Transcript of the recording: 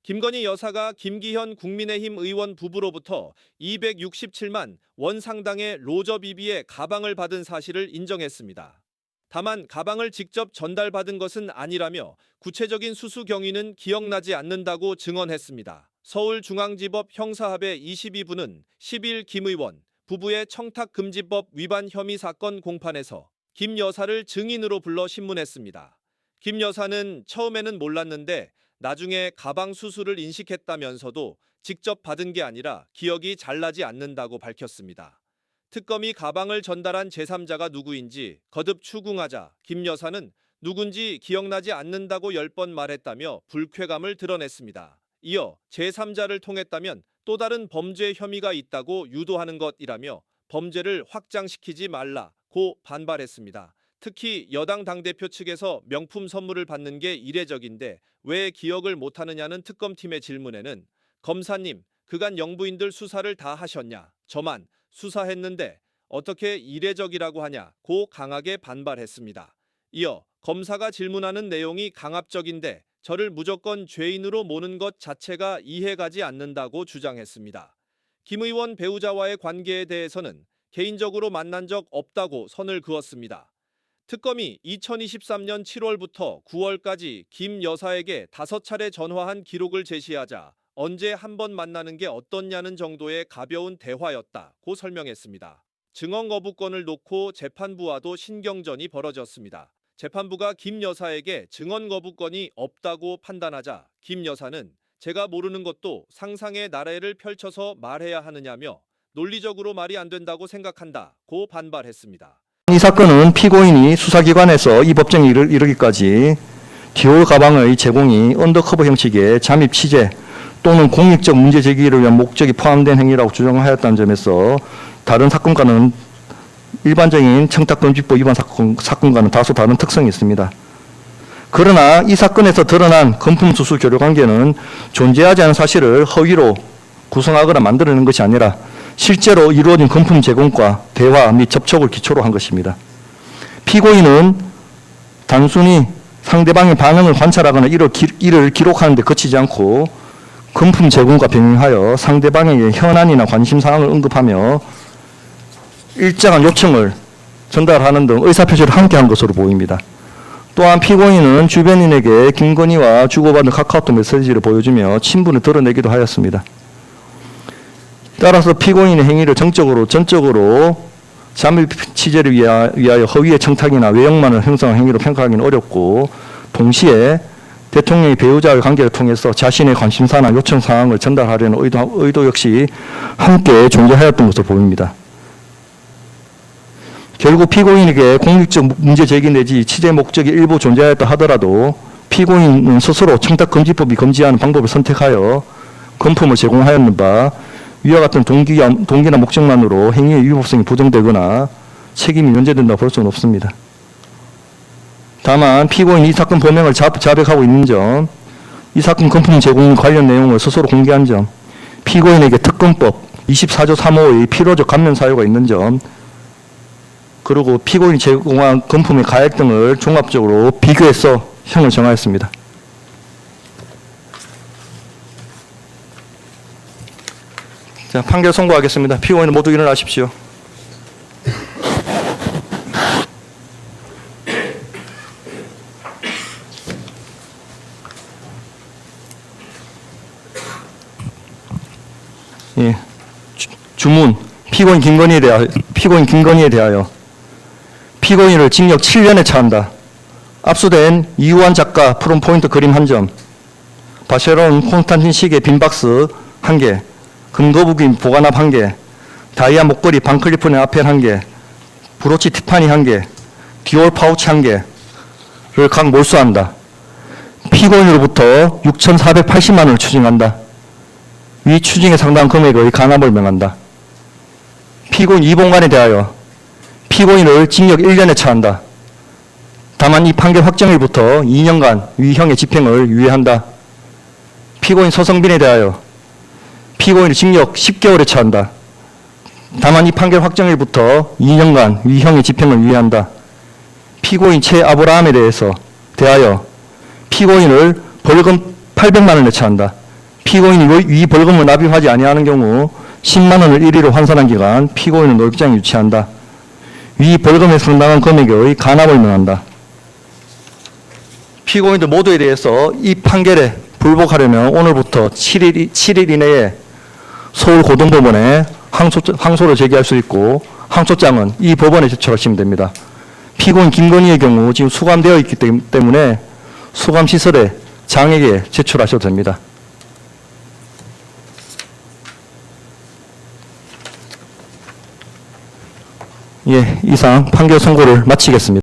김건희 여사가 김기현 국민의힘 의원 부부로부터 267만 원 상당의 로저 비비의 가방을 받은 사실을 인정했습니다. 다만 가방을 직접 전달받은 것은 아니라며 구체적인 수수 경위는 기억나지 않는다고 증언했습니다. 서울중앙지법 형사합의 22부는 10일 김 의원 부부의 청탁금지법 위반 혐의 사건 공판에서 김 여사를 증인으로 불러 신문했습니다. 김 여사는 처음에는 몰랐는데 나중에 가방 수수를 인식했다면서도 직접 받은 게 아니라 기억이 잘 나지 않는다고 밝혔습니다. 특검이 가방을 전달한 제3자가 누구인지 거듭 추궁하자 김 여사는 누군지 기억나지 않는다고 10번 말했다며 불쾌감을 드러냈습니다. 이어 제3자를 통했다면 또 다른 범죄 혐의가 있다고 유도하는 것이라며 범죄를 확장시키지 말라고 반발했습니다. 특히 여당 당대표 측에서 명품 선물을 받는 게 이례적인데 왜 기억을 못하느냐는 특검팀의 질문에는 검사님, 그간 영부인들 수사를 다 하셨냐? 저만 수사했는데 어떻게 이례적이라고 하냐고 강하게 반발했습니다. 이어 검사가 질문하는 내용이 강압적인데 저를 무조건 죄인으로 모는 것 자체가 이해가지 않는다고 주장했습니다. 김 의원 배우자와의 관계에 대해서는 개인적으로 만난 적 없다고 선을 그었습니다. 특검이 2023년 7월부터 9월까지 김 여사에게 5차례 전화한 기록을 제시하자 언제 한번 만나는 게 어떻냐는 정도의 가벼운 대화였다고 설명했습니다. 증언 거부권을 놓고 재판부와도 신경전이 벌어졌습니다. 재판부가 김 여사에게 증언 거부권이 없다고 판단하자 김 여사는 제가 모르는 것도 상상의 나래를 펼쳐서 말해야 하느냐며 논리적으로 말이 안 된다고 생각한다고 반발했습니다. 이 사건은 피고인이 수사기관에서 이 법정에 이르기까지 디올 가방의 제공이 언더커버 형식의 잠입 취재 또는 공익적 문제 제기를 위한 목적이 포함된 행위라고 주장하였다는 점에서 다른 사건과는 일반적인 청탁금지법 위반 사건과는 다소 다른 특성이 있습니다. 그러나 이 사건에서 드러난 금품 수수 교류 관계는 존재하지 않은 사실을 허위로 구성하거나 만들어낸 것이 아니라 실제로 이루어진 금품 제공과 대화 및 접촉을 기초로 한 것입니다. 피고인은 단순히 상대방의 반응을 관찰하거나 이를 기록하는 데 그치지 않고 금품 제공과 병행하여 상대방에게 현안이나 관심 사항을 언급하며 일정한 요청을 전달하는 등 의사표시를 함께한 것으로 보입니다. 또한 피고인은 주변인에게 김건희와 주고받은 카카오톡 메시지를 보여주며 친분을 드러내기도 하였습니다. 따라서 피고인의 행위를 전적으로 잠입 취재를 위하여 허위의 청탁이나 외형만을 형성한 행위로 평가하기는 어렵고 동시에 대통령이 배우자의 관계를 통해서 자신의 관심사나 요청 사항을 전달하려는 의도 역시 함께 존재하였던 것으로 보입니다. 결국 피고인에게 공익적 문제 제기 내지 취재 목적이 일부 존재하였다 하더라도 피고인은 스스로 청탁금지법이 금지하는 방법을 선택하여 금품을 제공하였는 바 위와 같은 동기나 목적만으로 행위의 위법성이 부정되거나 책임이 면제된다고 볼 수는 없습니다. 다만 피고인이 이 사건 범행을 자백하고 있는 점, 이 사건 금품 제공 관련 내용을 스스로 공개한 점, 피고인에게 특검법 24조 3호의 필요적 감면 사유가 있는 점, 그리고 피고인이 제공한 금품의 가액 등을 종합적으로 비교해서 형을 정하였습니다. 자, 판결 선고하겠습니다. 피고인은 모두 일어나십시오. 예. 주문. 피고인 김건희에 대하여 피고인을 징역 7년에 처한다. 압수된 이우환 작가 프롬포인트 그림 1점, 바쉐론 콘스탄틴 시계 빈박스 1개, 금거북이 보관압 1개, 다이아 목걸이 반클리프네 아펠 1개, 브로치 티파니 1개, 디올 파우치 1개를 각 몰수한다. 피고인으로부터 6,480만 원을 추징한다. 위 추징에 상당한 금액의 간압을 명한다. 피고인 이봉관에 대하여 피고인을 징역 1년에 처한다. 다만 이 판결 확정일부터 2년간 위형의 집행을 유예한다. 피고인 서성빈에 대하여 피고인을 징역 10개월에 처한다. 다만 이 판결 확정일부터 2년간 위형의 집행을 유예한다. 피고인 최 아브라함에 대하여 피고인을 벌금 800만 원에 처한다. 피고인이 위 벌금을 납입하지 아니하는 경우 10만 원을 일회로 환산한 기간 피고인은 노역장에 유치한다. 위 벌금에 상당한 금액의 간압을 명한다. 피고인들 모두에 대해서 이 판결에 불복하려면 오늘부터 7일 이내에 서울고등법원에 항소를 제기할 수 있고 항소장은 이 법원에 제출하시면 됩니다. 피고인 김건희의 경우 지금 수감되어 있기 때문에 수감시설에 장에게 제출하셔도 됩니다. 예, 이상 판결 선고를 마치겠습니다.